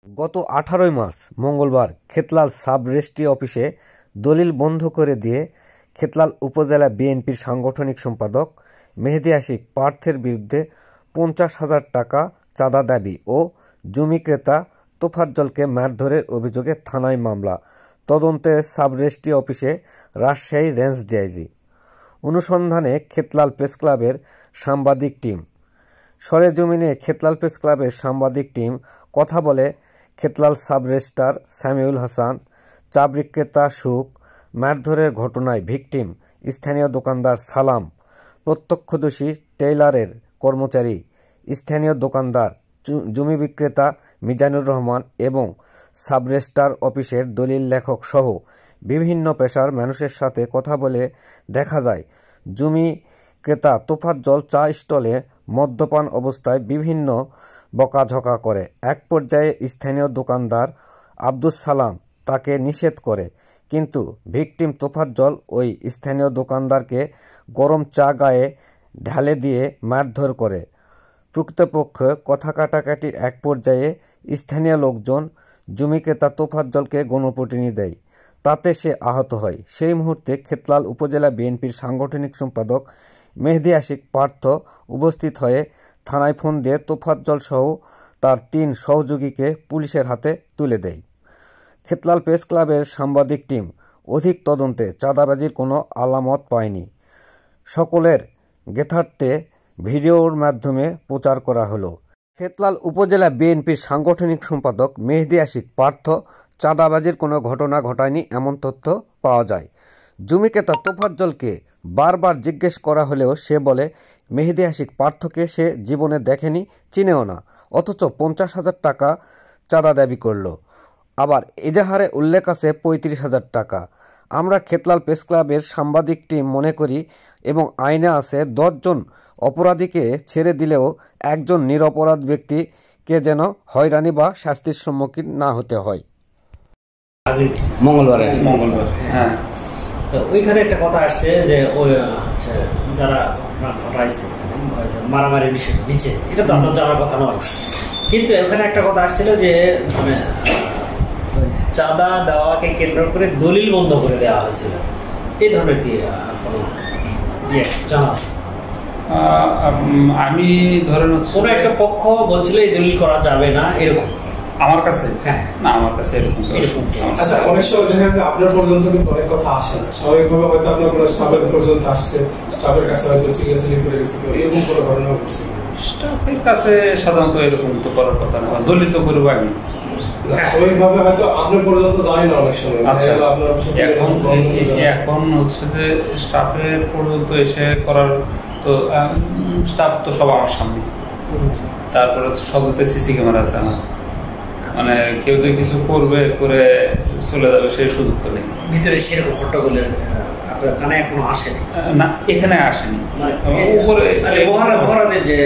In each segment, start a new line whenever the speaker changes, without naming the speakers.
গত 18 মার্চ মঙ্গলবার Khetlal sub registry অফিসে দলিল বন্ধ করে দিয়ে খেতলাল উপজেলা বিএনপির সাংগঠনিক সম্পাদক মেহেদী আশিক পার্থের বিরুদ্ধে 50,000 টাকা চাঁদা দাবি ও জমি ক্রেতা তোফাজ্জলকে মারধরের অভিযোগে থানায় মামলা। তদন্তে সাব রেজিস্ট্রি অফিসে রাজশাহী রেঞ্জ ডিআইজি। অনুসন্ধানে খেতলাল প্রেসক্লাবের সাংবাদিক টিম। সরেজমিনে খেতলাল প্রেসক্লাবের সাংবাদিক টিম কথা বলে খেতলাল সাব রেজিস্ট্রার সামিউল হাসান, চা বিক্রেতা সুখ, মারধরের ঘটনায় ভিকটিম স্থানীয় দোকানদার সালাম, প্রত্যক্ষদর্শী টেইলারের কর্মচারী, স্থানীয় দোকানদার, জমি বিক্রেতা মিজানুর রহমান এবং সাব রেজিস্ট্রার অফিসের দলিল লেখক সহ বিভিন্ন পেশার মানুষের সাথে কথা বলে দেখা যায় জমি ক্রেতা তোফাজ্জল চা স্টলে মদ্যপান অবস্থায় বিভিন্ন বকাঝকা করে। এক পর্যায়ে স্থানীয় দোকানদার আব্দুস সালাম তাকে নিষেধ করে, কিন্তু ভিকটিম তোফাজ্জল ওই স্থানীয় দোকানদারকে গরম চা গায়ে ঢালে দিয়ে মারধর করে। প্রকৃতপক্ষে কথা কাটাকাটির এক পর্যায়ে স্থানীয় লোকজন জমি ক্রেতা তোফাজ্জলকে গণপিটুনি দেয়, তাতে সে আহত হয়। সেই মুহূর্তে খেতলাল উপজেলা বিএনপির সাংগঠনিক সম্পাদক মেহেদী আশিক পার্থ উপস্থিত হয়ে থানায় ফোন দিয়ে তোফাজ্জল সহ তার 3 সহযোগীকে পুলিশের হাতে তুলে দেয়। খেতলাল প্রেস ক্লাবের সাংবাদিক টিম অধিক তদন্তে চাঁদাবাজির কোনো আলামত পায়নি। সকলের জ্ঞাতার্থে ভিডিওর মাধ্যমে প্রচার করা হলো। খেতলাল উপজেলা বিএনপির সাংগঠনিক সম্পাদক মেহেদী আশিক পার্থ চাঁদাবাজির কোনো ঘটনা ঘটায়নি এমন তথ্য পাওয়া যায়। জমি ক্রেতা তোফাজ্জলকে বারবার জিজ্ঞেস করা হলেও সে বলে মেহেদী আশিক পার্থকে সে জীবনে দেখেনি, চিনেও না, অথচ 50,000 টাকা চাঁদা দাবি করল। আবার এজাহারে উল্লেখ আছে 35,000 টাকা। আমরা খেতলাল প্রেস ক্লাবের সাংবাদিক টিম মনে করি এবং আইনে আছে 10 জন অপরাধীকে ছেড়ে দিলেও একজন নিরপরাধ ব্যক্তিকে যেন হয়রানি বা শাস্তির সম্মুখীন না হতে হয়।
মঙ্গলবার
হ্যাঁ, তো ওইখানে একটা কথা আসছে যে ওই যারা ঘটনা ঘটাইছে মারামারির বিষয় নিচে, এটা তো আপনার জানার কথা নয়, কিন্তু ওখানে একটা কথা আসছিল যে মানে চাঁদা দেওয়াকে কেন্দ্র করে দলিল বন্ধ করে দেওয়া হয়েছিল। এই ধরনের কি জানা?
আমি ধরেন
কোনো একটা পক্ষ বলছিল এই দলিল করা যাবে না, এরকম
আমার কাছে।
হ্যাঁ,
না, আমার কাছে এরকম।
আচ্ছা, অনেক সময় দেখা যায় আপনার পর্যন্ত কিন্তু অনেক কথা আসে না, স্বাভাবিকভাবে হয়তো আপনার কোনো স্টাফের পর্যন্ত আসছে, স্টাফের কাছে হয়তো চিকিৎসা করে গেছে, এরকম কোনো ঘটনা ঘটছে?
স্টাফের কাছে সাধারণত এরকম তো করার কথা না, দলিল তো করবো আমি।
স্বাভাবিকভাবে হয়তো আপনার পর্যন্ত যায় না অনেক সময়।
এখন হচ্ছে যে স্টাফের পর্যন্ত এসে করার তো স্টাফ তো সব আমার সামনে, তারপরে সবতে সিসি ক্যামেরা আছে আমার, মানে কেউ যদি কিছু করবে করে চলে যাবে সেই সুযোগ তো নেই।
ভিতরে সেরকম ঘটনাগুলো আপনার কানে এখনো আসেনি?
না, এখানে আসেনি।
উপরে মহারাজের যে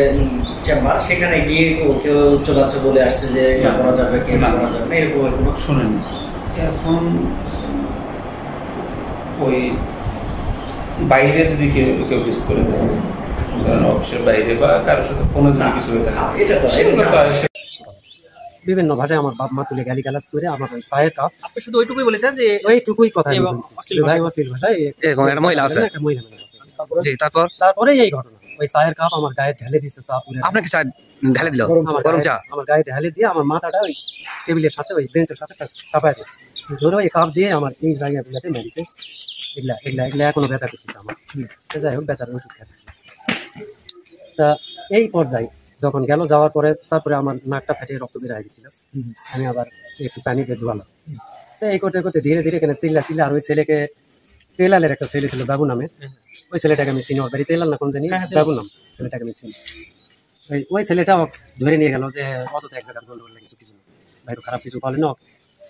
চেম্বার, সেখানে গিয়ে কেউ উচ্চবাচ্চা বলে আসছে যে এটা করা যাবে কি না করা যাবে না, এরকম কোনো
শোনেনি। এখন ওই বাইরে যদি কেউ কিছু করে দেয়, অফিসের বাইরে বা কারোর সাথে ফোনে যদি কিছু হয়ে থাকে,
এটা তো
বিভিন্ন ভাষায় আমার বাপ মা তুলে গালি গালাজ করে আমার ওই চায়ের কাপ।
আপনি শুধু ওইটুকুই বলেছেন যে
ওইটুকুই কথা ভাষায়
একটা মহিলা আছে।
তারপরে এই ঘটনা, ওই চায়ের কাপ আমার গায়ে ঢেলে দিচ্ছে, চা পুরো
আপনাকে চা ঢেলে দিল, গরম চা
আমার গায়ে ঢেলে দিয়ে আমার মাথাটা ওই টেবিলের সাথে ওই বেঞ্চের সাথে চাপায় দিচ্ছে, ধরে ওই কাপ দিয়ে আমার এই জায়গায় বিলাতে মেরেছে। এগুলা এখনো ব্যথা করতেছে আমার। যাই হোক, ব্যথার ওষুধ খাচ্ছি। তা এই পর্যায়ে যখন গেল, যাওয়ার পরে তারপরে আমার নাকটা ফেটে রক্ত বের হয়ে গেছিল। আমি আবার একটু পানি দিয়ে ধোয়ালাম। তো এই করতে করতে ধীরে ধীরে এখানে চিল্লা আর ওই ছেলেকে, তেলালের একটা ছেলে ছিল বাবু নামে, ওই ছেলেটাকে আমি চিনি, ওর বাড়ি তেলাল না কোন জানি, বাবু নাম ছেলেটাকে আমি চিনি। ওই ছেলেটা ধরে নিয়ে গেল যে অযথা এক জায়গায় গন্ডগোল লেগেছে, কিছু ভাই খারাপ কিছু বলে না,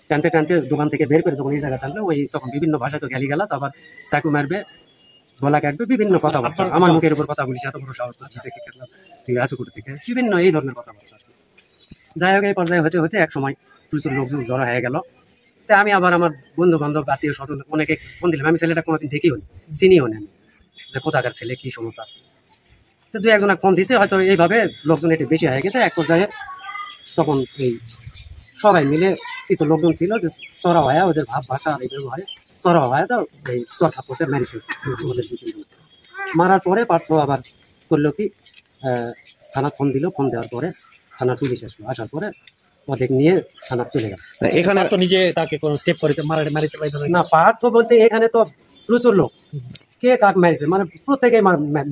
টানতে টানতে দোকান থেকে বের করে যখন এই জায়গা টানলো, ওই তখন বিভিন্ন ভাষায় তো গালি গালাজ, আবার চাকু মারবে, গলা কাটবে, বিভিন্ন কথাবার্তা, আমার মুখের উপর কথা বলিস, এত বড় সাহস তুই আসু করে থেকে বিভিন্ন এই ধরনের কথাবার্তা। যাই হোক, এই পর্যায়ে হতে হতে এক সময় প্রচুর লোকজন জড়ো হয়ে গেল। তো আমি আবার আমার বন্ধু বান্ধব আত্মীয় স্বজন অনেকে ফোন দিলাম। আমি ছেলেটা কোনোদিন দেখিও নি, চিনিও নি আমি, যে কোথাকার ছেলে, কি সমস্যা। তো 2-1 ফোন দিয়েছে, হয়তো এইভাবে লোকজন একটু বেশি হয়ে গেছে। এক পর্যায়ে তখন এই সবাই মিলে কিছু লোকজন ছিল যে চড়া হয়ে ওদের ভাব ভাষা এদের ভয়ে চড়া হয়ে তো এই চর থাপ্পড়টা মেরেছে ওদের মারার পরে পার্থ আবার করলো কি থানা ফোন দিল, ফোন দেওয়ার পরে থানা পুলিশ আসলো, আসার পরে ওদের নিয়ে থানা চলে গেল।
এখানে তো নিজে তাকে কোনো স্টেপ করেছে মারিতে পারতো
না, পার্থ বলতে এখানে তো প্রচুর লোক, কে কাক মারিছে মানে প্রত্যেকেই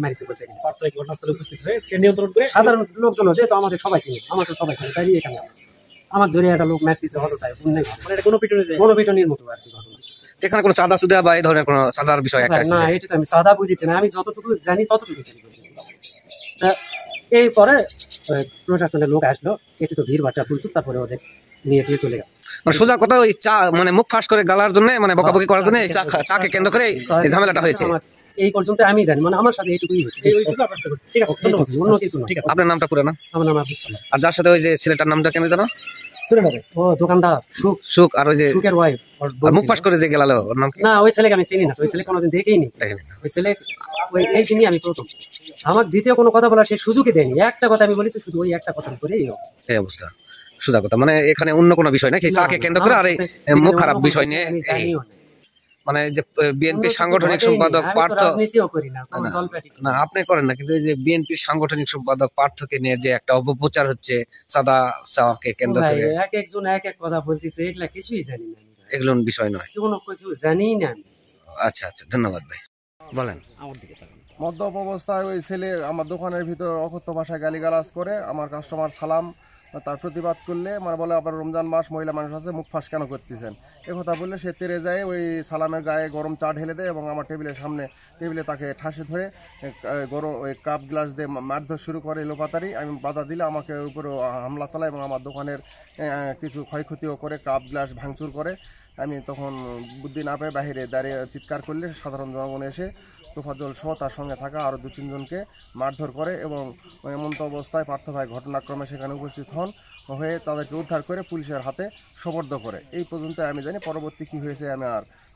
মারিছে বলতে গেলে।
পার্থ এই ঘটনাস্থলে উপস্থিত হয়ে সে নিয়ন্ত্রণ করে
সাধারণ লোকজন যেহেতু আমাদের সবাই চিনি, আমাকে সবাই চিনি, তাই এখানে আমার ধরে একটা লোক মারতেছে হতো, তাই
মানে এটা কোনো
পিটনির মতো আর কি ঘটনা।
এখানে কোনো চাঁদা সুদা বা এই ধরনের কোনো চাঁদার বিষয় একটা
না, এটা তো আমি সাদা বুঝেছি না, আমি যতটুকু জানি ততটুকু তা এই পরে প্রশাসনের লোক আসলো, একটু তো ভিড় ভাট্টা প্রচুর, তারপরে ওদের নিয়ে দিয়ে চলে গেল।
মানে সোজা কথা ওই চা মানে মুখ ফাঁস করে গালার জন্য মানে বকাবকি করার জন্য চাকে কেন্দ্র করে এই ঝামেলাটা হয়েছে।
এই পর্যন্ত আমি জানি, মানে আমার সাথে এইটুকুই হয়েছে।
ঠিক আছে,
অন্য কিছু না।
ঠিক আছে।
আপনার নামটা পুরো না?
আমার নাম আব্দুল সালাম।
আর যার সাথে ওই যে ছেলেটার নামটা কেন জানো?
ও দোকানদার সুখ,
সুখ। আর ওই যে
সুখের ওয়াইফ
মুখ ফাঁস করে যে গেলালো ওর নাম কি?
না, ওই ছেলেকে আমি চিনি না, ওই ছেলে কোনোদিন দেখেই নি। ওই ছেলে ওই এই দিনই আমি প্রথম, আমার দ্বিতীয় কোনো কথা বলার সে সুযোগই দেয়নি। একটা কথা আমি বলেছি, শুধু ওই একটা কথার উপরে
এই অবস্থা। সোজা কথা মানে এখানে অন্য কোনো বিষয় নাকি চাকে কেন্দ্র করে আর এই মুখ খারাপ বিষয় নিয়ে মানে যে বিএনপি সাংগঠনিক সম্পাদক পার্থ না আপনি করেন না, কিন্তু এই যে বিএনপির সাংগঠনিক সম্পাদক পার্থকে নিয়ে যে একটা অপপ্রচার হচ্ছে চাঁদা চাওয়াকে কেন্দ্র করে,
এক একজন এক এক কথা বলতেছে, এগুলা কিছুই জানি না,
এগুলো বিষয় নয়,
কোনো কিছু জানি না।
আচ্ছা আচ্ছা, ধন্যবাদ ভাই। বলেন।
আমার দিকে তাকান।
মদ্যপ অবস্থায় ওই ছেলে আমার দোকানের ভিতর অকথ্য ভাষায় গালিগালাজ করে, আমার কাস্টমার সালাম তার প্রতিবাদ করলে মানে বলে আবার রমজান মাস মহিলা মানুষ আছে, মুখ ফাঁস কেন করতেছেন একথা বললে সে তেরে যায়, ওই সালামের গায়ে গরম চা ঢেলে দেয় এবং আমার টেবিলের সামনে টেবিলে তাকে ঠাসে ধরে গরম ওই কাপ গ্লাস দিয়ে মারধর শুরু করে লোপাতারি। আমি বাধা দিলে আমাকে উপরে হামলা চালায় এবং আমার দোকানের কিছু ক্ষয়ক্ষতিও করে, কাপ গ্লাস ভাঙচুর করে। আমি তখন বুদ্ধি না পেয়ে বাহিরে দাঁড়িয়ে চিৎকার করলে সাধারণ জনগণ এসে তোফাজ্জল সহ তার সঙ্গে থাকা আরও 2-3 জনকে মারধর করে এবং এমন্ত অবস্থায় পার্থ ভাই ঘটনাক্রমে সেখানে উপস্থিত হন, হয়ে তাদেরকে উদ্ধার করে পুলিশের হাতে সোপর্দ করে। এই পর্যন্ত আমি জানি, পরবর্তী কি হয়েছে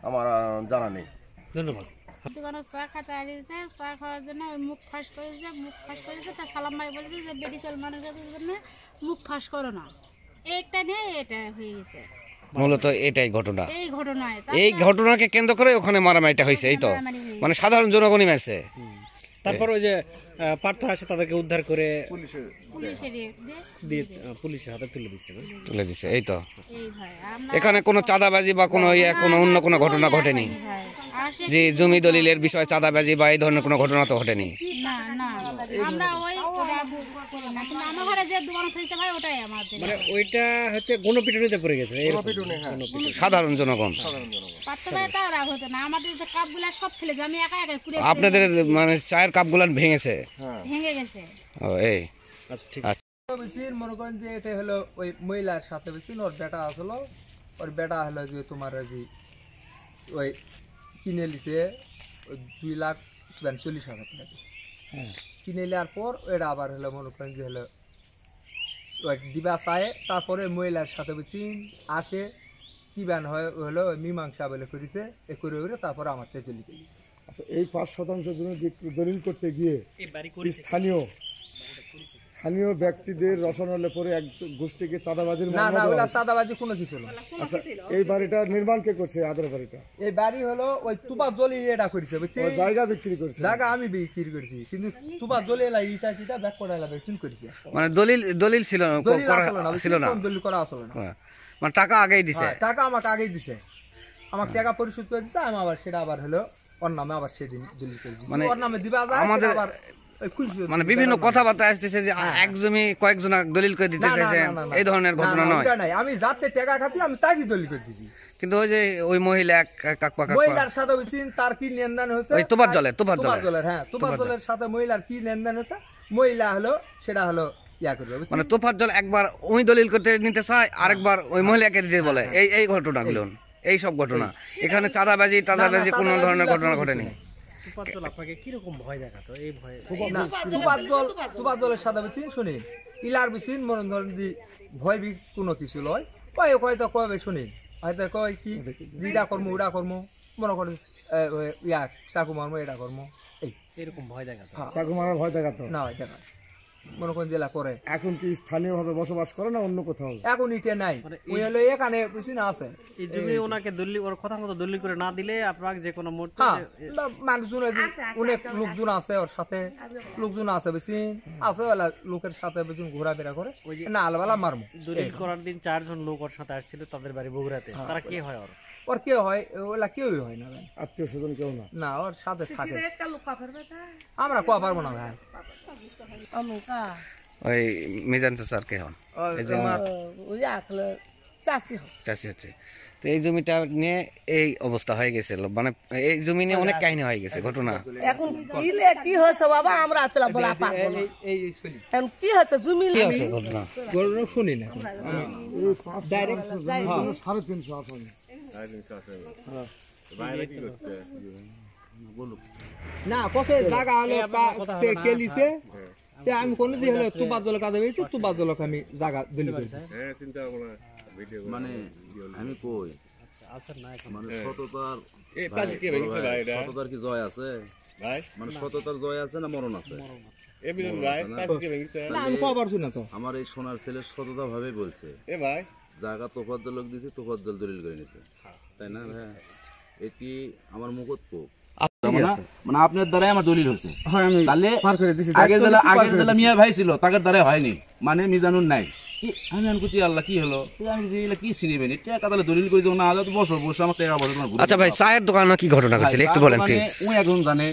আমার জানা নেই।
ধন্যবাদ।
দোকানে চা খাতে আসছে, চা খাওয়ার জন্য ওই মুখ ফাঁস করেছে, তার সালাম ভাই বলেছে যে বেডিসেল মানুষের জন্য মুখ ফাঁস করো না, একটা নিয়ে এটা হয়ে গেছে।
মূলত এটাই ঘটনা,
এই
ঘটনাকে কেন্দ্র করে ওখানে মারামারিটা হয়েছে। এই তো মানে সাধারণ জনগণই মারছে।
তারপর ওই যে পার্থ আসে তাদেরকে উদ্ধার করে পুলিশের হাতে তুলে দিচ্ছে। এই তো এখানে কোনো চাঁদাবাজি বা কোনো কোনো অন্য কোনো ঘটনা ঘটেনি, যে জমি দলিলের বিষয়ে চাঁদাবাজি বা এই ধরনের কোনো ঘটনা তো ঘটেনি। মানে ওইটা হচ্ছে গণপিটুনিতে পড়ে গেছে সাধারণ জনগণ। আপনাদের মানে চায়ের কাপগুলো ভেঙেছে?
ভেঙে গেছে।
ও এই আচ্ছা, ঠিক আছে।
মনে করেন যে এটা হলো ওই মহিলার সাথে বেশি ওর বেটা আসলো, ওর বেটা হলো যে তোমার ওই কিনে লিছে 2,40,000 টাকা কিনে নেওয়ার পর ওইটা আবার হলো মনে করেন যে হলো ওই দিবা চায়, তারপরে মহিলার সাথে বেশি আসে কি ব্যান হয় হলো মীমাংসা বলে করেছে, এ করে তারপরে আমার থেকে লিখে দিয়েছে।
আচ্ছা, এই 5% জমি দলিল করতে গিয়ে স্থানীয় ব্যক্তিদের রসনালে পরে এক গোষ্ঠীকে চাঁদাবাজির
না না ওটা চাঁদাবাজি কোনো কিছু না।
আচ্ছা, এই বাড়িটা নির্মাণ কে করছে? আদার বাড়িটা
এই বাড়ি হলো ওই তুপা জলি এটা করেছে, বুঝছি
জায়গা বিক্রি করছে,
জায়গা আমি বিক্রি করেছি, কিন্তু তুপা জলি এলা ইটা টিটা ব্যাক করে এলা বিক্রি করেছে।
মানে দলিল ছিল না,
দলিল করা আসলে না,
মানে টাকা আগেই দিছে।
টাকা আমাকে আগেই দিছে, আমাকে টাকা পরিশোধ করে দিছে, আমি আবার সেটা আবার হলো ওর নামে আবার সেদিন দলিল করে দিছি। মানে ওর নামে দিবা যায় আমাদের আবার
মানে বিভিন্ন কথাবার্তা আসতেছে যে এক জমি কয়েকজন দলিল করে দিতে চাইছে, এই ধরনের ঘটনা নয়।
আমি যাতে টাকা খাচ্ছি আমি তাকে দলিল করে দিছি,
কিন্তু ওই যে ওই মহিলা
মহিলার সাথে তার কি লেনদেন হয়েছে
ওই তোপার জলের
হ্যাঁ তোপার জলের সাথে মহিলার কি লেনদেন হয়েছে, মহিলা হলো সেটা হলো ইয়া করবে,
মানে তোপার জল একবার ওই দলিল করতে নিতে চায়, আরেকবার ওই মহিলাকে দিতে বলে। এই ঘটনাগুলো, এই সব ঘটনা। এখানে চাঁদাবাজি কোনো ধরনের ঘটনা ঘটেনি।
আপনাকে কিরকম ভয় দেখাতো? এই ভয়
তুপার জলের সাথে বেশি শুনি ইলার বেশি মনে ধরেন যে ভয় বি কোনো কিছু লয়, কয়তো কবে শুনি হয়তো কয় কি যেটা করবো ওটা করবো, মনে করেন চাকু মারবো এটা করবো,
এরকম ভয় দেখাতো?
চাকু মারার ভয় দেখাতো
না, দেখা মনে করেন জেলা করে।
এখন কি স্থানীয়ভাবে বসবাস করে না অন্য কোথাও?
এখন ইটে নাই, ওই হলো এখানে বুঝি না আছে
এই জমি ওনাকে দলিল ওর কথা মতো দলিল করে না দিলে আপনাকে যে কোনো মুহূর্তে
মানুষজন অনেক লোকজন আছে ওর সাথে, লোকজন আছে বেশি আছে ওলা লোকের সাথে বেশি ঘোরাফেরা করে না আলবালা মারমু।
দলিল করার দিন 4 জন লোক ওর সাথে আসছিল তাদের বাড়ি বগুড়াতে, তারা কে হয় ওর?
ওর কেউ হয় ওলা কেউই হয় না,
আত্মীয় স্বজন কেউ না?
না ওর সাথে থাকে। আমরা কোয়া পারবো না ভাই।
ওই মিজান চাচার কে হন? চাচি হচ্ছে। তো এই জমিটা নিয়ে এই অবস্থা হয়ে গেছিল, মানে এই জমি নিয়ে অনেক কাহিনী হয়ে গেছে ঘটনা।
এখন কি হয়েছে বাবা আমরা আসলাম বলা এখন কি হচ্ছে জমি
কি আছে ঘটনা
শুনি না ডাইরেক্ট
350 আছে।
না কসে জায়গা হলো কেলিছে আমি কোন দিয়ে হলো তুবাদ দল কাজে পেয়েছি, তুবাদ দলকে আমি জায়গা দিলি করেছি।
মানে আমি কই মানে সততার কি জয় আছে ভাই? মানে সততার জয় আছে না মরণ আছে? আমার এই সোনার ছেলে সততা ভাবে বলছে জায়গা তোফাজ্জল লোক দিয়েছে, তোফাজ্জল দলিল করে নিছে, তাই না ভাই? এটি আমার মুখত কোপ মানে আপনার দ্বারাই আমার দলিল হয়েছে। আগের জেলা মিয়া ভাই ছিল তাদের দ্বারাই হয়নি, মানে মিজানুর নাই। আমি আনকুচি আল্লাহ কি হলো, আমি কি চিনিবেন টাকা তাহলে দলিল করে না হলে তো বসো বসে আমার টাকা বসে।
আচ্ছা ভাই চায়ের দোকানে কি ঘটনা ঘটেছিল একটু বলেন প্লিজ।
ওই একজন জানে,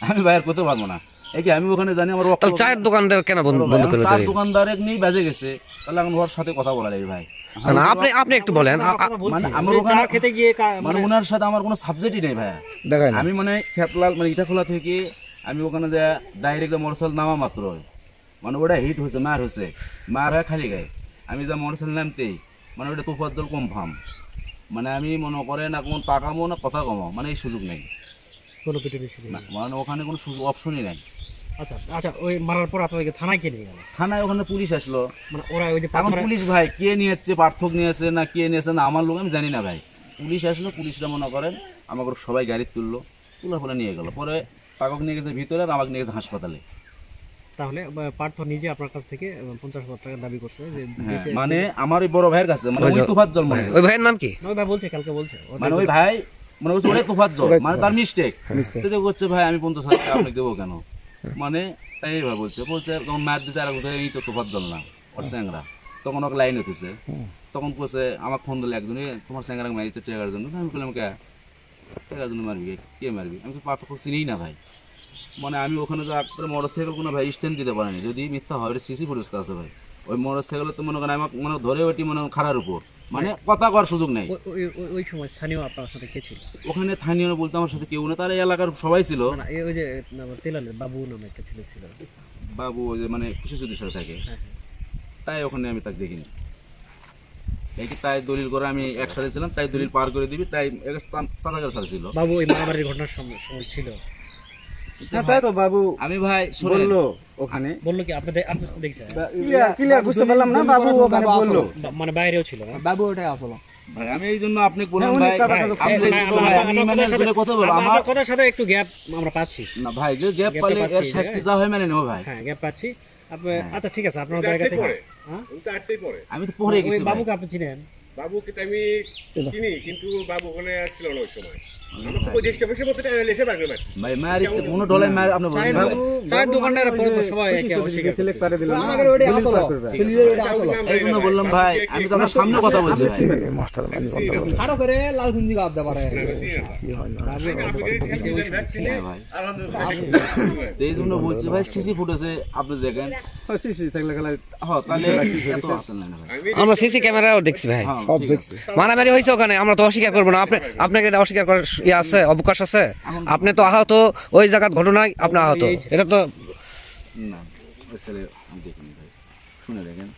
আমি বাইর করতে পারবো না। আমি ওখানে জানি আমার
চায়ের দোকানদার কেন বন্ধ করে দিলেন?
চায়ের দোকানদার এক নেই বেজে গেছে, তাহলে এখন ওর সাথে কথা বলা যায় ভাই।
আপনি একটু বলেন।
মানে ওনার সাথে আমার কোনো সাবজেক্টই নেই ভাই। আমি মানে খেতলাল মানে ইটাখোলা থেকে আমি ওখানে যে ডাইরেক্ট মোটরসাইকেল নামা মাত্র মানে ওটা হিট হয়েছে, মার হয়েছে, মার হয় খালি গায়ে। আমি যা মোটরসাইকেল নামতেই মানে ওটা তোফাজ্জল কনফার্ম, মানে আমি মনে করেন না কোন টাকামো না কথা কমো, মানে এই সুযোগ নেই মানে ওখানে কোনো অপশনই নেই।
আচ্ছা আচ্ছা, ওই মারার পর আপনাদেরকে থানায় কে নিয়ে গেল?
থানায় ওখানে পুলিশ আসলো,
মানে ওরা ওই যে
এখন পুলিশ ভাই কে নিয়ে যাচ্ছে, পার্থক নিয়ে আসছে না কে নিয়ে আসছে না আমার লোক আমি জানি না ভাই। পুলিশ আসলো, পুলিশরা মনে করেন আমাকে সবাই গাড়ি তুললো, তোলার ফলে নিয়ে গেল। পরে পাকক নিয়ে গেছে ভিতরে আর আমাকে নিয়ে গেছে হাসপাতালে।
তাহলে পার্থ নিজে আপনার কাছ থেকে 50,000 টাকা দাবি করছে যে
মানে আমার ওই বড় ভাইয়ের কাছে, মানে ওই তোফাজ্জল মনে।
ওই ভাইয়ের নাম কি?
ওই ভাই বলছে কালকে বলছে
মানে ওই ভাই মানে বলছে ওরে তোফাজ্জল, মানে তার মিস্টেক তো করছে ভাই আমি 50,000 টাকা আপনাকে দেবো কেন, মানে তাই এইভাবে বলছে তখন ম্যাচ দিচ্ছে আর কোথায় এই তো তোফাজ্জল না ওর স্যাংরা। তখন ওকে লাইন হতেছে, তখন বলছে আমার ফোন দিলে একজনই তোমার স্যাংরা মারিছে টাকার জন্য। আমি বললাম কে টাকার জন্য মারবি, কে মারবি? আমি তো পার্থক্য চিনিই না ভাই। মানে আমি ওখানে যে মোটর সাইকেল কোনো ভাই স্ট্যান্ড দিতে পারিনি, যদি মিথ্যা হয় সিসি ফুটেজ আছে ভাই। ওই মোটর সাইকেলে তো মনে করেন আমাকে মানে ধরে ওইটি মানে খারার উপর, মানে কথা করার সুযোগ নেই।
ওই সময় স্থানীয় আপনার সাথে কে ছিল
ওখানে? স্থানীয় বলতে আমার সাথে কেউ না, তার এলাকার সবাই ছিল।
ওই যে তেলালের বাবু নামে একটা ছেলে ছিল,
বাবু ওই যে মানে শিশুদের সাথে থাকে, তাই ওখানে আমি তাকে দেখিনি। তাই দলিল করে আমি একসাথে ছিলাম, তাই দলিল পার করে দিবি, তাই তাদের সাথে ছিল।
বাবু ওই মারামারির ঘটনার সময় ছিল?
তাই তো বাবু
আমি ভাই
বললো ওখানে,
বললো কি আপনি দেখছেন?
ক্লিয়ার বুঝতে পারলাম না। বাবু ওখানে বললো,
মানে বাইরেও ছিল না
বাবু, ওটাই আসলো
ভাই। আমি এই জন্য আপনি বললাম ভাই
আমার কথার সাথে একটু গ্যাপ আমরা পাচ্ছি না
ভাই, যে গ্যাপ পালে এর শাস্তি যা হয় মেনে নেব ভাই।
হ্যাঁ গ্যাপ পাচ্ছি। আচ্ছা ঠিক আছে, আপনার জায়গা থেকে
আমি তো পরে গেছি।
বাবুকে আপনি চিনেন?
বাবুকে আমি চিনি, কিন্তু বাবু ওখানে ছিল না ওই সময়। আমাকে রেজিস্টার বসে বলতে এসে পারবে না
ভাই। মার ইচ্ছে কোন ডলার মার আপনি বলেন না।
চার দোকানদার সবাই একে অস্বীকার
সিলেক্ট করে দিল না,
আমাদের ওটা আসলো ক্লিয়ার, ওটা আসলো।
এই জন্য বললাম ভাই, আমি তো আপনার সামনে কথা বলছি
মাস্টার
আরো করে লাল গুঞ্জি গাব দে পারে
কি হয় না
ভাই। এই জন্য বলছি ভাই, সিসি ফুটেছে আপনি দেখেন।
সিসি থাকলে গেলে
হ্যাঁ, তাহলে এত হাতাল নাই না ভাই।
আমরা সিসি ক্যামেরাও দেখছি ভাই,
সব দেখছি।
মারামারি হয়েছে ওখানে, আমরা তো অস্বীকার করবো না। আপনাকে এটা অস্বীকার করার ইয়ে আছে, অবকাশ আছে? আপনি তো আহত, ওই জায়গার ঘটনায় আপনি আহত, এটা তো
না। আমি দেখিনি ভাই, শুনে দেখেন।